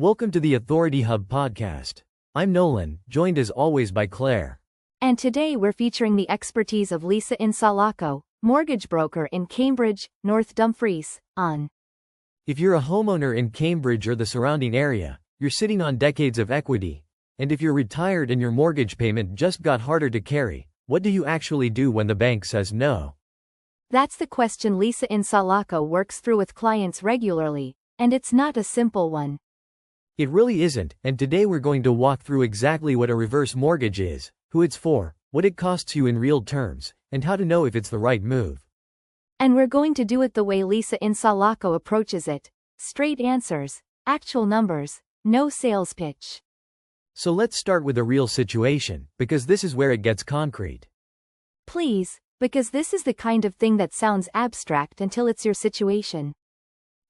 Welcome to the Authority Hub podcast. I'm Nolan, joined as always by Claire. And today we're featuring the expertise of Lisa Insalaco, mortgage broker in Cambridge, North Dumfries, on. If you're a homeowner in Cambridge or the surrounding area, you're sitting on decades of equity. And if you're retired and your mortgage payment just got harder to carry, what do you actually do when the bank says no? That's the question Lisa Insalaco works through with clients regularly, and it's not a simple one. It really isn't, and today we're going to walk through exactly what a reverse mortgage is, who it's for, what it costs you in real terms, and how to know if it's the right move. And we're going to do it the way Lisa Insalaco approaches it: straight answers, actual numbers, no sales pitch. So let's start with a real situation, because this is where it gets concrete. Please, because this is the kind of thing that sounds abstract until it's your situation.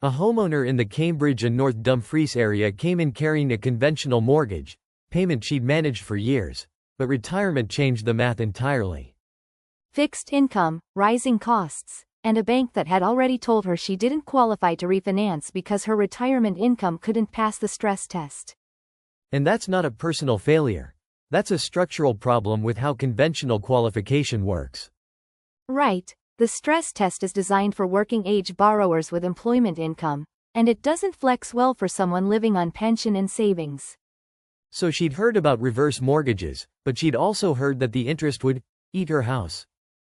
A homeowner in the Cambridge and North Dumfries area came in carrying a conventional mortgage payment she'd managed for years, but retirement changed the math entirely. Fixed income, rising costs, and a bank that had already told her she didn't qualify to refinance because her retirement income couldn't pass the stress test. And that's not a personal failure. That's a structural problem with how conventional qualification works. Right, the stress test is designed for working-age borrowers with employment income, and it doesn't flex well for someone living on pension and savings. So she'd heard about reverse mortgages, but she'd also heard that the interest would eat her house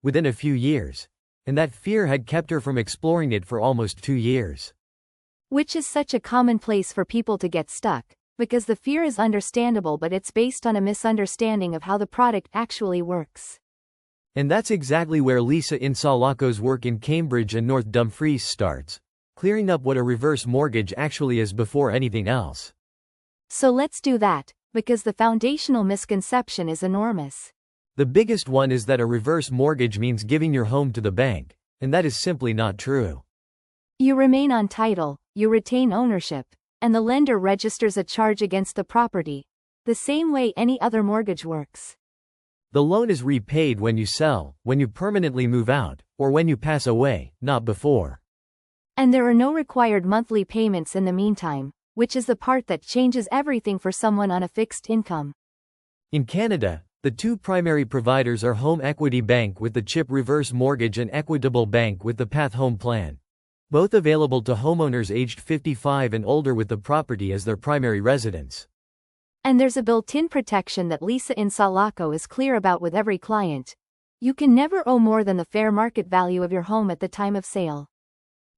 within a few years, and that fear had kept her from exploring it for almost 2 years. Which is such a common place for people to get stuck, because the fear is understandable, but it's based on a misunderstanding of how the product actually works. And that's exactly where Lisa Insalaco's work in Cambridge and North Dumfries starts, clearing up what a reverse mortgage actually is before anything else. So let's do that, because the foundational misconception is enormous. The biggest one is that a reverse mortgage means giving your home to the bank, and that is simply not true. You remain on title, you retain ownership, and the lender registers a charge against the property, the same way any other mortgage works. The loan is repaid when you sell, when you permanently move out, or when you pass away, not before. And there are no required monthly payments in the meantime, which is the part that changes everything for someone on a fixed income. In Canada, the two primary providers are Home Equity Bank with the CHIP Reverse Mortgage and Equitable Bank with the PATH Home Plan, both available to homeowners aged 55 and older with the property as their primary residence. And there's a built-in protection that Lisa Insalaco is clear about with every client. You can never owe more than the fair market value of your home at the time of sale.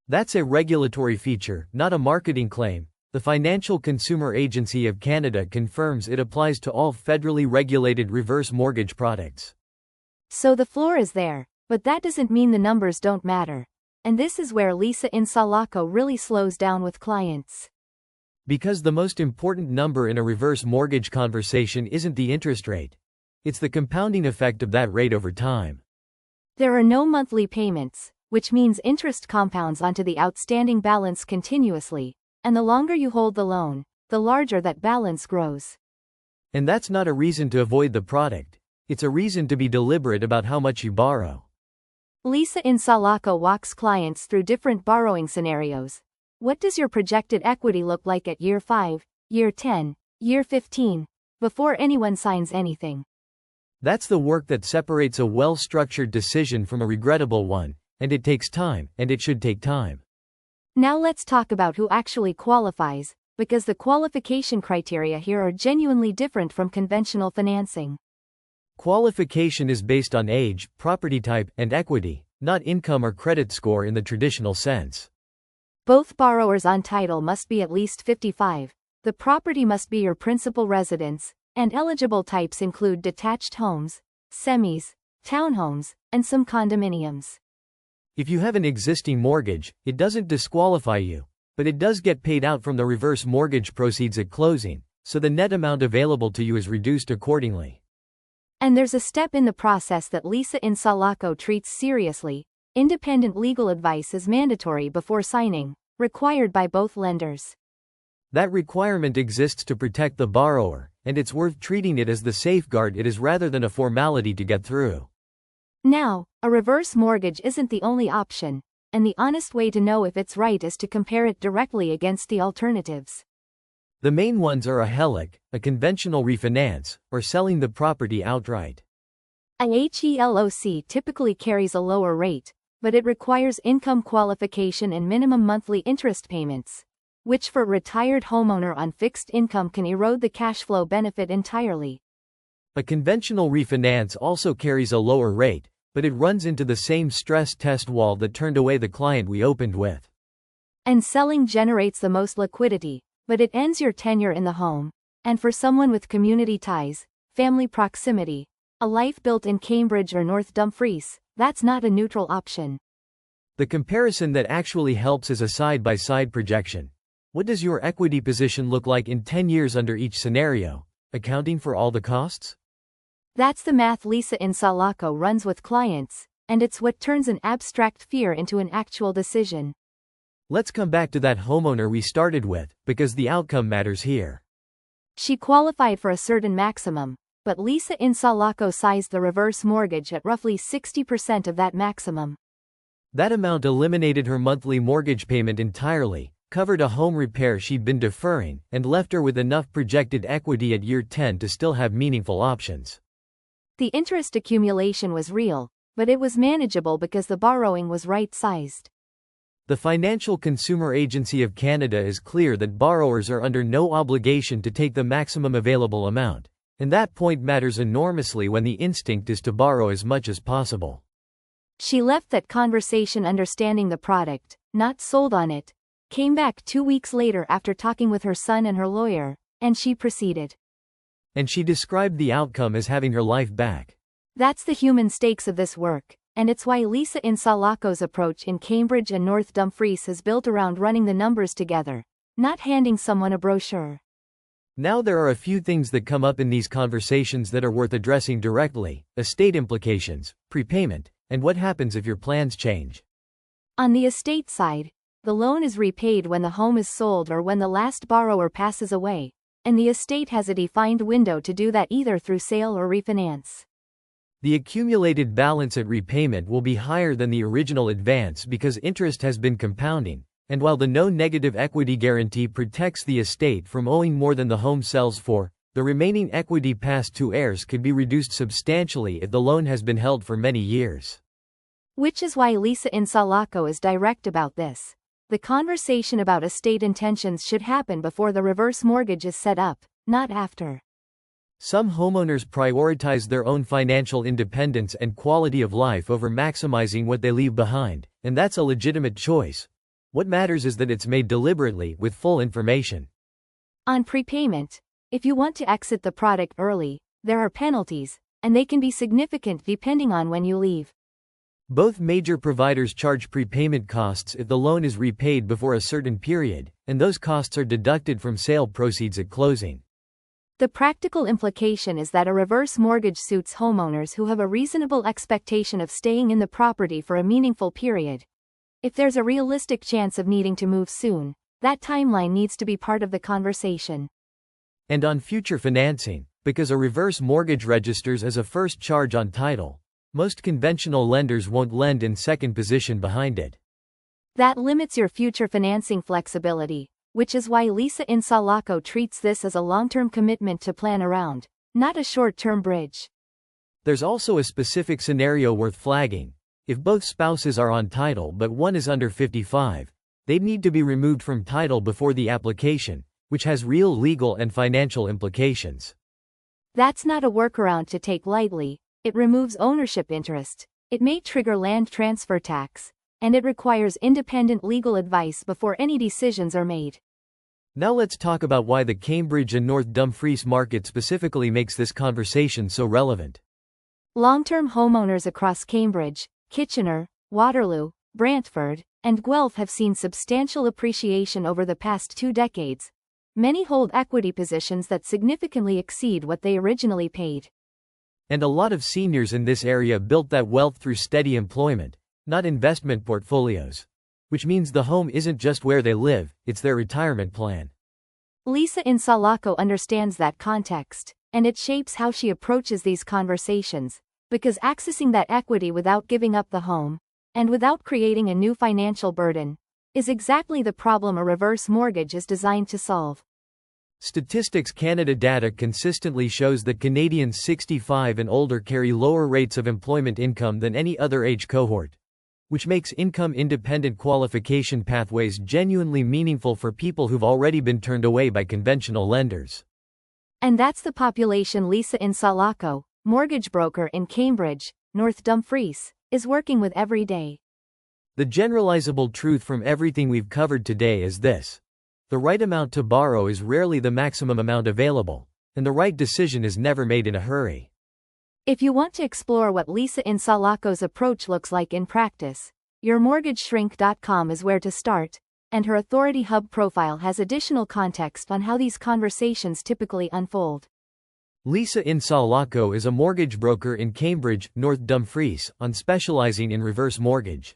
That's a regulatory feature, not a marketing claim. The Financial Consumer Agency of Canada confirms it applies to all federally regulated reverse mortgage products. So the floor is there, but that doesn't mean the numbers don't matter. And this is where Lisa Insalaco really slows down with clients. Because the most important number in a reverse mortgage conversation isn't the interest rate. It's the compounding effect of that rate over time. There are no monthly payments, which means interest compounds onto the outstanding balance continuously, and the longer you hold the loan, the larger that balance grows. And that's not a reason to avoid the product. It's a reason to be deliberate about how much you borrow. Lisa Insalaco walks clients through different borrowing scenarios. What does your projected equity look like at year 5, year 10, year 15, before anyone signs anything? That's the work that separates a well-structured decision from a regrettable one, and it takes time, and it should take time. Now let's talk about who actually qualifies, because the qualification criteria here are genuinely different from conventional financing. Qualification is based on age, property type, and equity, not income or credit score in the traditional sense. Both borrowers on title must be at least 55, the property must be your principal residence, and eligible types include detached homes, semis, townhomes, and some condominiums. If you have an existing mortgage, it doesn't disqualify you, but it does get paid out from the reverse mortgage proceeds at closing, so the net amount available to you is reduced accordingly. And there's a step in the process that Lisa Insalaco treats seriously. Independent legal advice is mandatory before signing, required by both lenders. That requirement exists to protect the borrower, and it's worth treating it as the safeguard it is rather than a formality to get through. Now, a reverse mortgage isn't the only option, and the honest way to know if it's right is to compare it directly against the alternatives. The main ones are a HELOC, a conventional refinance, or selling the property outright. A HELOC typically carries a lower rate, but it requires income qualification and minimum monthly interest payments, which for a retired homeowner on fixed income can erode the cash flow benefit entirely. A conventional refinance also carries a lower rate, but it runs into the same stress test wall that turned away the client we opened with. And selling generates the most liquidity, but it ends your tenure in the home. And for someone with community ties, family proximity, a life built in Cambridge or North Dumfries, that's not a neutral option. The comparison that actually helps is a side-by-side projection. What does your equity position look like in 10 years under each scenario, accounting for all the costs? That's the math Lisa Insalaco runs with clients, and it's what turns an abstract fear into an actual decision. Let's come back to that homeowner we started with, because the outcome matters here. She qualified for a certain maximum, but Lisa Insalaco sized the reverse mortgage at roughly 60% of that maximum. That amount eliminated her monthly mortgage payment entirely, covered a home repair she'd been deferring, and left her with enough projected equity at year 10 to still have meaningful options. The interest accumulation was real, but it was manageable because the borrowing was right-sized. The Financial Consumer Agency of Canada is clear that borrowers are under no obligation to take the maximum available amount, and that point matters enormously when the instinct is to borrow as much as possible. She left that conversation understanding the product, not sold on it, came back 2 weeks later after talking with her son and her lawyer, and she proceeded. And she described the outcome as having her life back. That's the human stakes of this work, and it's why Lisa Insalaco's approach in Cambridge and North Dumfries is built around running the numbers together, not handing someone a brochure. Now there are a few things that come up in these conversations that are worth addressing directly: estate implications, prepayment, and what happens if your plans change. On the estate side, the loan is repaid when the home is sold or when the last borrower passes away, and the estate has a defined window to do that either through sale or refinance. The accumulated balance at repayment will be higher than the original advance because interest has been compounding, and while the no negative equity guarantee protects the estate from owing more than the home sells for, the remaining equity passed to heirs could be reduced substantially if the loan has been held for many years. Which is why Lisa Insalaco is direct about this. The conversation about estate intentions should happen before the reverse mortgage is set up, not after. Some homeowners prioritize their own financial independence and quality of life over maximizing what they leave behind, and that's a legitimate choice. What matters is that it's made deliberately, with full information. On prepayment, if you want to exit the product early, there are penalties, and they can be significant depending on when you leave. Both major providers charge prepayment costs if the loan is repaid before a certain period, and those costs are deducted from sale proceeds at closing. The practical implication is that a reverse mortgage suits homeowners who have a reasonable expectation of staying in the property for a meaningful period. If there's a realistic chance of needing to move soon, that timeline needs to be part of the conversation. And on future financing, because a reverse mortgage registers as a first charge on title, most conventional lenders won't lend in second position behind it. That limits your future financing flexibility, which is why Lisa Insalaco treats this as a long-term commitment to plan around, not a short-term bridge. There's also a specific scenario worth flagging. If both spouses are on title but one is under 55, they'd need to be removed from title before the application, which has real legal and financial implications. That's not a workaround to take lightly. It removes ownership interest, it may trigger land transfer tax, and it requires independent legal advice before any decisions are made. Now let's talk about why the Cambridge and North Dumfries market specifically makes this conversation so relevant. Long-term homeowners across Cambridge, Kitchener, Waterloo, Brantford, and Guelph have seen substantial appreciation over the past 2 decades. Many hold equity positions that significantly exceed what they originally paid. And a lot of seniors in this area built that wealth through steady employment, not investment portfolios. Which means the home isn't just where they live, it's their retirement plan. Lisa Insalaco understands that context, and it shapes how she approaches these conversations, because accessing that equity without giving up the home, and without creating a new financial burden, is exactly the problem a reverse mortgage is designed to solve. Statistics Canada data consistently shows that Canadians 65 and older carry lower rates of employment income than any other age cohort, which makes income-independent qualification pathways genuinely meaningful for people who've already been turned away by conventional lenders. And that's the population Lisa Insalaco, mortgage broker in Cambridge, North Dumfries, is working with every day. The generalizable truth from everything we've covered today is this: the right amount to borrow is rarely the maximum amount available, and the right decision is never made in a hurry. If you want to explore what Lisa Insalaco's approach looks like in practice, yourmortgageshrink.com is where to start, and her Authority Hub profile has additional context on how these conversations typically unfold. Lisa Insalaco is a mortgage broker in Cambridge, North Dumfries, specializing in reverse mortgage.